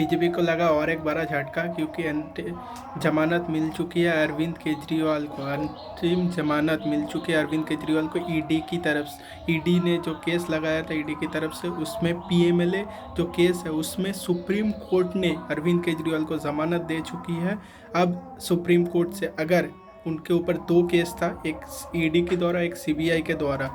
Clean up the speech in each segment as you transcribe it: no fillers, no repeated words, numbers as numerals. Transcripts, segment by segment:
BJP को लगा और एक बड़ा झटका, क्योंकि जमानत मिल चुकी है अरविंद केजरीवाल को। अंतरिम जमानत मिल चुकी है अरविंद केजरीवाल को ईडी की तरफ से। ईडी ने जो केस लगाया था ईडी की तरफ से, उसमें पीएमएलए जो केस है उसमें सुप्रीम कोर्ट ने अरविंद केजरीवाल को ज़मानत दे चुकी है। अब सुप्रीम कोर्ट से अगर उनके ऊपर दो केस था, एक ईडी के द्वारा एक सीबीआई के द्वारा,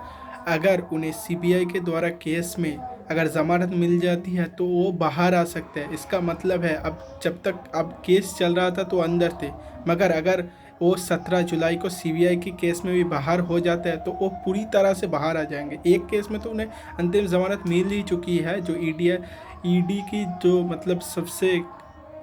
अगर उन्हें सीबीआई के द्वारा केस में अगर ज़मानत मिल जाती है तो वो बाहर आ सकते हैं। इसका मतलब है अब जब तक अब केस चल रहा था तो अंदर थे, मगर अगर वो 17 जुलाई को सीबीआई की केस में भी बाहर हो जाते हैं तो वो पूरी तरह से बाहर आ जाएंगे। एक केस में तो उन्हें अंतिम ज़मानत मिल ही चुकी है, जो ईडी की जो मतलब सबसे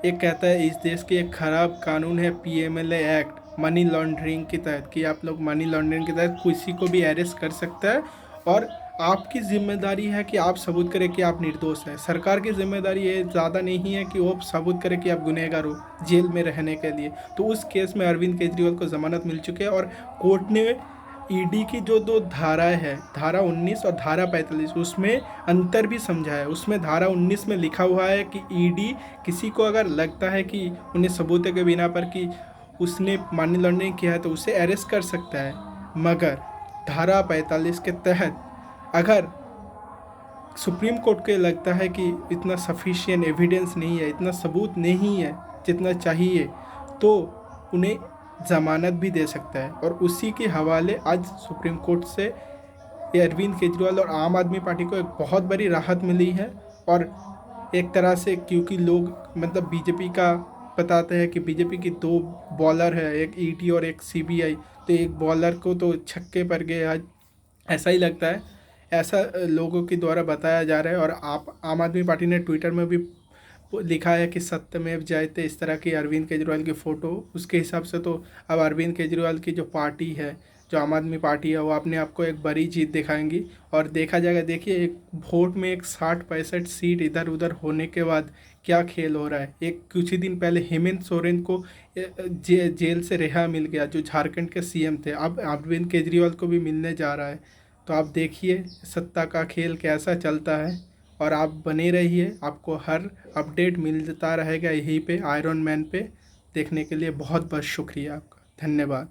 एक कहता है इस देश की एक ख़राब कानून है पीएमएलए एक्ट, मनी लॉन्ड्रिंग के तहत, कि आप लोग मनी लॉन्ड्रिंग के तहत किसी को भी अरेस्ट कर सकता है और आपकी जिम्मेदारी है कि आप सबूत करें कि आप निर्दोष हैं। सरकार की जिम्मेदारी ये ज़्यादा नहीं है कि वो सबूत करे कि आप गुनहगार हो जेल में रहने के लिए। तो उस केस में अरविंद केजरीवाल को ज़मानत मिल चुकी है और कोर्ट ने ईडी की जो दो धाराएं हैं, धारा 19 और धारा 45, उसमें अंतर भी समझा है। उसमें धारा 19 में लिखा हुआ है कि ईडी किसी को अगर लगता है कि उन्हें सबूत के बिना पर कि उसने मनी लॉन्ड्रिंग किया है तो उसे अरेस्ट कर सकता है, मगर धारा 45 के तहत अगर सुप्रीम कोर्ट को लगता है कि इतना सफिशिएंट एविडेंस नहीं है, इतना सबूत नहीं है जितना चाहिए, तो उन्हें ज़मानत भी दे सकता है। और उसी के हवाले आज सुप्रीम कोर्ट से अरविंद केजरीवाल और आम आदमी पार्टी को एक बहुत बड़ी राहत मिली है। और एक तरह से क्योंकि लोग मतलब बीजेपी का बताते हैं कि बीजेपी की दो बॉलर है, एक ईडी और एक सीबीआई, तो एक बॉलर को तो छक्के पर गए आज, ऐसा ही लगता है, ऐसा लोगों के द्वारा बताया जा रहा है। और आप आम आदमी पार्टी ने ट्विटर में भी लिखा है कि सत्यमेव जयते, इस तरह की अरविंद केजरीवाल की फ़ोटो। उसके हिसाब से तो अब अरविंद केजरीवाल की जो पार्टी है, जो आम आदमी पार्टी है, वो अपने आप को एक बड़ी जीत दिखाएंगी और देखा जाएगा। देखिए एक वोट में एक 60-65 सीट इधर उधर होने के बाद क्या खेल हो रहा है। एक कुछ ही दिन पहले हेमंत सोरेन को जेल से रिहा मिल गया, जो झारखंड के सीएम थे। अब अरविंद केजरीवाल को भी मिलने जा रहा है। तो आप देखिए सत्ता का खेल कैसा चलता है। और आप बने रहिए, आपको हर अपडेट मिलता रहेगा यहीं पे आयरन मैन पे। देखने के लिए बहुत बहुत शुक्रिया आपका, धन्यवाद।